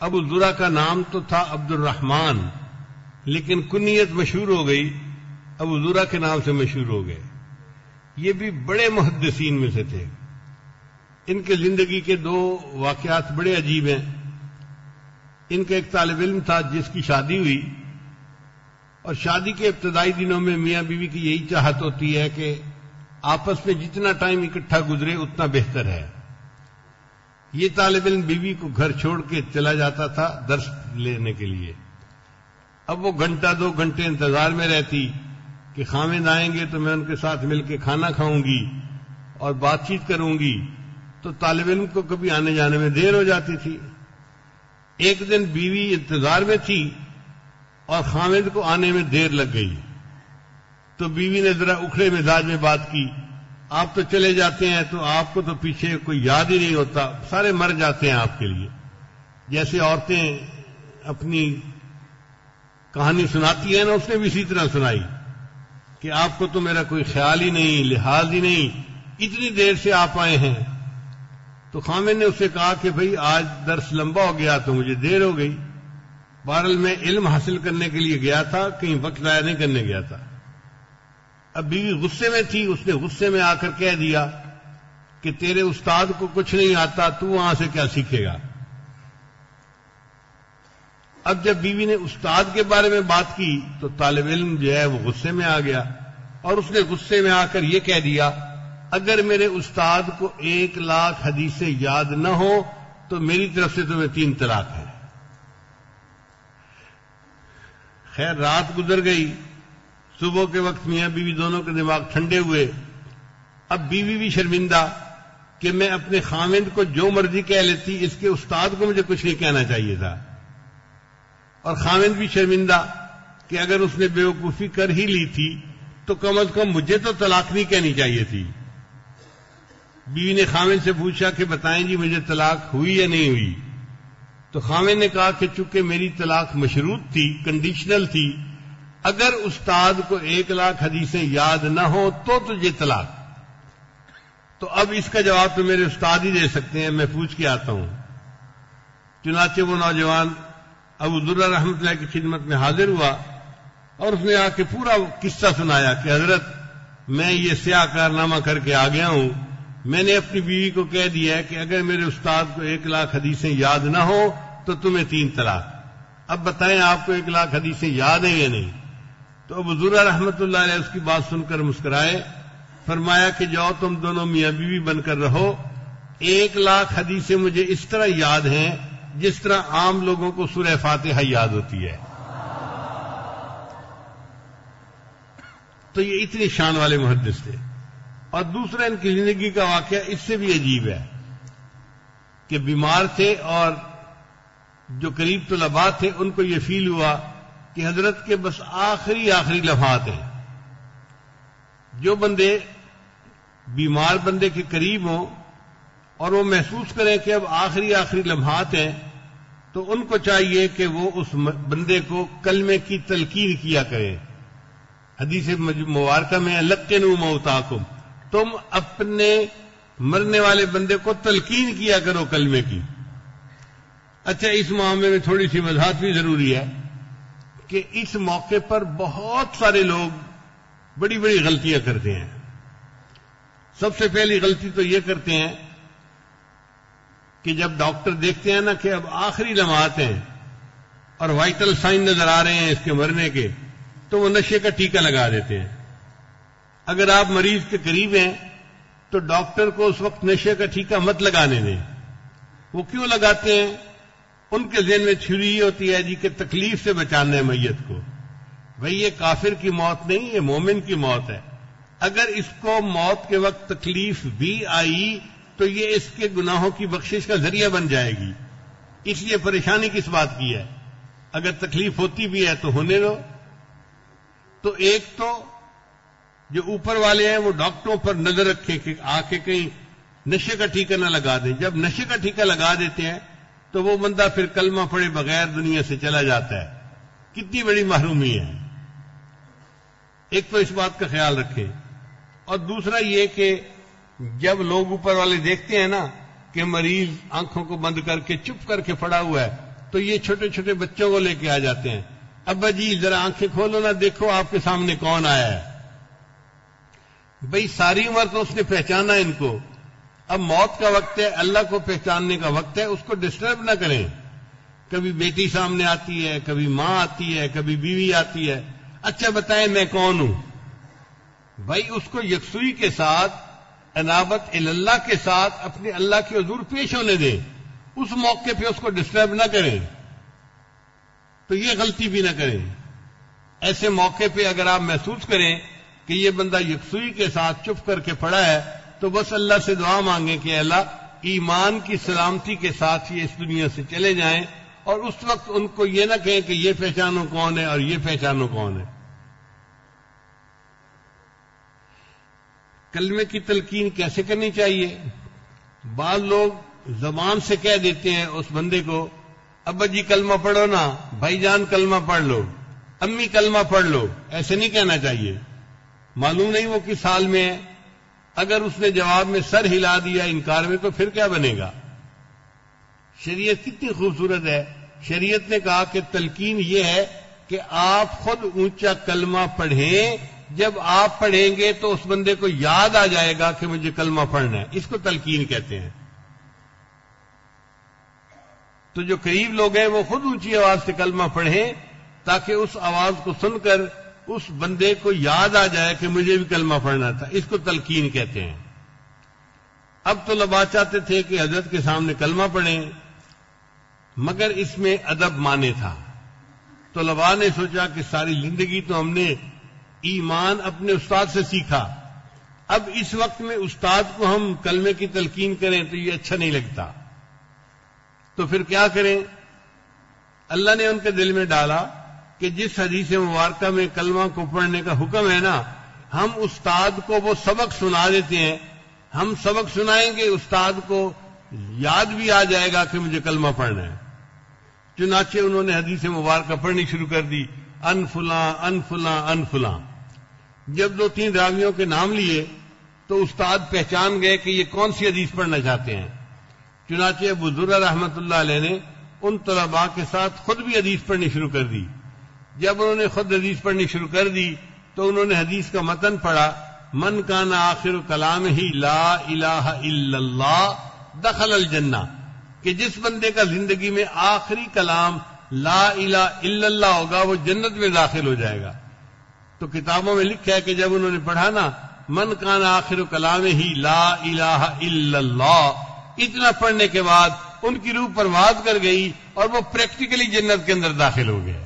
ابو زرع کا نام تو تھا عبد الرحمن، لیکن کنیت مشہور ہو گئی، ابو زرع کے نام سے مشہور ہو گئے۔ یہ بھی بڑے محدثین میں سے تھے۔ ان کے زندگی کے دو واقعات بڑے عجیب ہیں۔ ان کا ایک طالب علم تھا جس کی شادی ہوئی، اور شادی کے ابتدائی دنوں میں میاں بیوی کی یہی چاہت ہوتی ہے کہ آپس میں جتنا ٹائم اکٹھا گزرے اتنا بہتر ہے۔ یہ طالب علم بیوی کو گھر چھوڑ کے چلا جاتا تھا درس لینے کے لیے۔ اب وہ گھنٹہ 2 گھنٹے انتظار میں رہتی کہ خاوند آئیں گے تو میں ان کے ساتھ مل کے کھانا کھاؤں گی اور بات چیت کروں گی، تو طالب علم کو کبھی آنے جانے میں دیر ہو جاتی تھی۔ ایک دن بیوی انتظار میں تھی اور خاوند کو آنے میں دیر لگ گئی، تو بیوی نے ذرا اکھڑے مزاج میں بات کی، آپ تو چلے جاتے ہیں تو آپ کو تو پیچھے کوئی یاد ہی نہیں ہوتا، سارے مر جاتے ہیں آپ کے لیے۔ جیسے عورتیں اپنی کہانی سناتی ہیں نا، اس نے بھی اسی طرح سنائی کہ آپ کو تو میرا کوئی خیال ہی نہیں، لحاظ ہی نہیں، اتنی دیر سے آپ آئے ہیں۔ تو خامد نے اسے کہا کہ بھئی آج درس لمبا ہو گیا تو مجھے دیر ہو گئی، بہرحال میں علم حاصل کرنے کے لیے گیا تھا، کہیں وقت ضائع نہیں کرنے گیا تھا۔ اب بیوی غصے میں تھی، اس نے غصے میں آ کر کہہ دیا کہ تیرے استاد کو کچھ نہیں آتا، تو وہاں سے کیا سیکھے گا۔ اب جب بیوی نے استاد کے بارے میں بات کی تو طالب علم جو ہے وہ غصے میں آ گیا، اور اس نے غصے میں آ کر یہ کہہ دیا اگر میرے استاد کو 1,00,000 حدیثیں یاد نہ ہو تو میری طرف سے تمہیں 3 طلاق ہے۔ خیر رات گزر گئی، صبح کے وقت میاں بیوی دونوں کے دماغ ٹھنڈے ہوئے۔ اب بیوی بھی شرمندہ کہ میں اپنے خاوند کو جو مرضی کہہ لیتی، اس کے استاد کو مجھے کچھ نہیں کہنا چاہیے تھا، اور خاوند بھی شرمندہ کہ اگر اس نے بیوقوفی کر ہی لی تھی تو کم از کم مجھے تو طلاق نہیں کہنی چاہیے تھی۔ بیوی نے خاوند سے پوچھا کہ بتائیں جی مجھے طلاق ہوئی یا نہیں ہوئی، تو خاوند نے کہا کہ چونکہ میری طلاق مشروط تھی، کنڈیشنل تھی، اگر استاد کو 1,00,000 حدیثیں یاد نہ ہو تو تجھے طلاق۔ تو اب اس کا جواب تو میرے استاد ہی دے سکتے ہیں، میں پوچھ کے آتا ہوں۔ چنانچہ وہ نوجوان ابو زرع رحمۃ اللہ کی خدمت میں حاضر ہوا اور اس نے آ کے پورا قصہ سنایا کہ حضرت میں یہ سیاہ کارنامہ کر کے آ گیا ہوں، میں نے اپنی بیوی کو کہہ دیا ہے کہ اگر میرے استاد کو 1,00,000 حدیثیں یاد نہ ہو تو تمہیں 3 طلاق۔ اب بتائیں آپ کو 1,00,000 حدیثیں یاد ہیں یا نہیں؟ تو ابو زرع رحمۃ اللہ علیہ اس کی بات سن کر مسکرائے، فرمایا کہ جاؤ تم دونوں میاں بیوی بن کر رہو، 1,00,000 حدیثیں مجھے اس طرح یاد ہیں جس طرح عام لوگوں کو سورہ فاتحہ یاد ہوتی ہے۔ تو یہ اتنی شان والے محدث تھے۔ اور دوسرا ان کی زندگی کا واقعہ اس سے بھی عجیب ہے کہ بیمار تھے اور جو قریب طلباء تھے ان کو یہ فیل ہوا کہ حضرت کے بس آخری لمحات ہیں۔ جو بندے بیمار بندے کے قریب ہوں اور وہ محسوس کریں کہ اب آخری لمحات ہیں، تو ان کو چاہیے کہ وہ اس بندے کو کلمے کی تلقین کیا کریں۔ حدیث مبارکہ میں لقنوا موتاکم، تم اپنے مرنے والے بندے کو تلقین کیا کرو کلمے کی۔ اچھا اس معاملے میں تھوڑی سی وضاحت بھی ضروری ہے کہ اس موقع پر بہت سارے لوگ بڑی غلطیاں کرتے ہیں۔ سب سے پہلی غلطی تو یہ کرتے ہیں کہ جب ڈاکٹر دیکھتے ہیں نا کہ اب آخری لمحات ہیں اور وائٹل سائن نظر آ رہے ہیں اس کے مرنے کے، تو وہ نشے کا ٹیکہ لگا دیتے ہیں۔ اگر آپ مریض کے قریب ہیں تو ڈاکٹر کو اس وقت نشے کا ٹیکہ مت لگانے دیں۔ وہ کیوں لگاتے ہیں؟ ان کے ذہن میں چھری یہ ہوتی ہے جی کہ تکلیف سے بچانا ہے میت کو۔ بھئی یہ کافر کی موت نہیں، یہ مومن کی موت ہے۔ اگر اس کو موت کے وقت تکلیف بھی آئی تو یہ اس کے گناہوں کی بخشش کا ذریعہ بن جائے گی، اس لیے پریشانی کس بات کی ہے؟ اگر تکلیف ہوتی بھی ہے تو ہونے دو۔ تو ایک تو جو اوپر والے ہیں وہ ڈاکٹروں پر نظر رکھیں کہ آ کے کہیں نشے کا ٹیکہ نہ لگا دیں۔ جب نشے کا ٹیکہ لگا دیتے ہیں تو وہ بندہ پھر کلمہ پڑھے بغیر دنیا سے چلا جاتا ہے۔ کتنی بڑی محرومی ہے۔ ایک تو اس بات کا خیال رکھیں، اور دوسرا یہ کہ جب لوگ اوپر والے دیکھتے ہیں نا کہ مریض آنکھوں کو بند کر کے چپ کر کے پڑا ہوا ہے تو یہ چھوٹے چھوٹے بچوں کو لے کے آ جاتے ہیں، ابا جی ذرا آنکھیں کھولو نا، دیکھو آپ کے سامنے کون آیا ہے۔ بھئی ساری عمر تو اس نے پہچانا ان کو، اب موت کا وقت ہے، اللہ کو پہچاننے کا وقت ہے، اس کو ڈسٹرب نہ کریں۔ کبھی بیٹی سامنے آتی ہے، کبھی ماں آتی ہے، کبھی بیوی آتی ہے، اچھا بتائیں میں کون ہوں؟ بھائی اس کو یکسوئی کے ساتھ، انابت اللہ کے ساتھ اپنے اللہ کے حضور پیش ہونے دیں، اس موقع پہ اس کو ڈسٹرب نہ کریں، تو یہ غلطی بھی نہ کریں۔ ایسے موقع پہ اگر آپ محسوس کریں کہ یہ بندہ یکسوئی کے ساتھ چپ کر کے پڑا ہے، تو بس اللہ سے دعا مانگیں کہ اللہ ایمان کی سلامتی کے ساتھ یہ اس دنیا سے چلے جائیں، اور اس وقت ان کو یہ نہ کہیں کہ یہ پہچانو کون ہے اور یہ پہچانو کون ہے۔ کلمے کی تلقین کیسے کرنی چاہیے؟ بعض لوگ زبان سے کہہ دیتے ہیں اس بندے کو، ابا جی کلمہ پڑھو نا، بھائی جان کلمہ پڑھ لو، امی کلمہ پڑھ لو، ایسے نہیں کہنا چاہیے۔ معلوم نہیں وہ کس حال میں ہے، اگر اس نے جواب میں سر ہلا دیا انکار میں تو پھر کیا بنے گا؟ شریعت کتنی خوبصورت ہے، شریعت نے کہا کہ تلقین یہ ہے کہ آپ خود اونچا کلمہ پڑھیں، جب آپ پڑھیں گے تو اس بندے کو یاد آ جائے گا کہ مجھے کلمہ پڑھنا ہے، اس کو تلقین کہتے ہیں۔ تو جو قریب لوگ ہیں وہ خود اونچی آواز سے کلمہ پڑھیں تاکہ اس آواز کو سن کر اس بندے کو یاد آ جائے کہ مجھے بھی کلمہ پڑھنا تھا، اس کو تلقین کہتے ہیں۔ اب طلباء چاہتے تھے کہ حضرت کے سامنے کلمہ پڑھیں، مگر اس میں ادب مانے تھا۔ طلباء نے سوچا کہ ساری زندگی تو ہم نے ایمان اپنے استاد سے سیکھا، اب اس وقت میں استاد کو ہم کلمے کی تلقین کریں تو یہ اچھا نہیں لگتا، تو پھر کیا کریں؟ اللہ نے ان کے دل میں ڈالا کہ جس حدیث مبارکہ میں کلمہ کو پڑھنے کا حکم ہے نا، ہم استاد کو وہ سبق سنا دیتے ہیں، ہم سبق سنائیں گے، استاد کو یاد بھی آ جائے گا کہ مجھے کلمہ پڑھنا ہے۔ چنانچہ انہوں نے حدیث مبارکہ پڑھنی شروع کر دی، ان فلاں ان فلاں ان فلاں۔ جب 2-3 راویوں کے نام لیے تو استاد پہچان گئے کہ یہ کون سی حدیث پڑھنا چاہتے ہیں۔ چنانچہ ابو ذر رحمۃ اللہ علیہ نے ان طلباء کے ساتھ خود بھی حدیث پڑھنی شروع کر دی۔ جب انہوں نے خود حدیث پڑھنی شروع کر دی تو انہوں نے حدیث کا متن پڑھا، من کان آخر کلامہ لا الہ الا اللہ دخل الجنہ، کہ جس بندے کا زندگی میں آخری کلام لا الہ الا اللہ ہوگا وہ جنت میں داخل ہو جائے گا۔ تو کتابوں میں لکھا ہے کہ جب انہوں نے پڑھا نا من کان آخر کلامہ لا الہ الا اللہ، اتنا پڑھنے کے بعد ان کی روح پرواز کر گئی اور وہ پریکٹیکلی جنت کے اندر داخل ہو گئے۔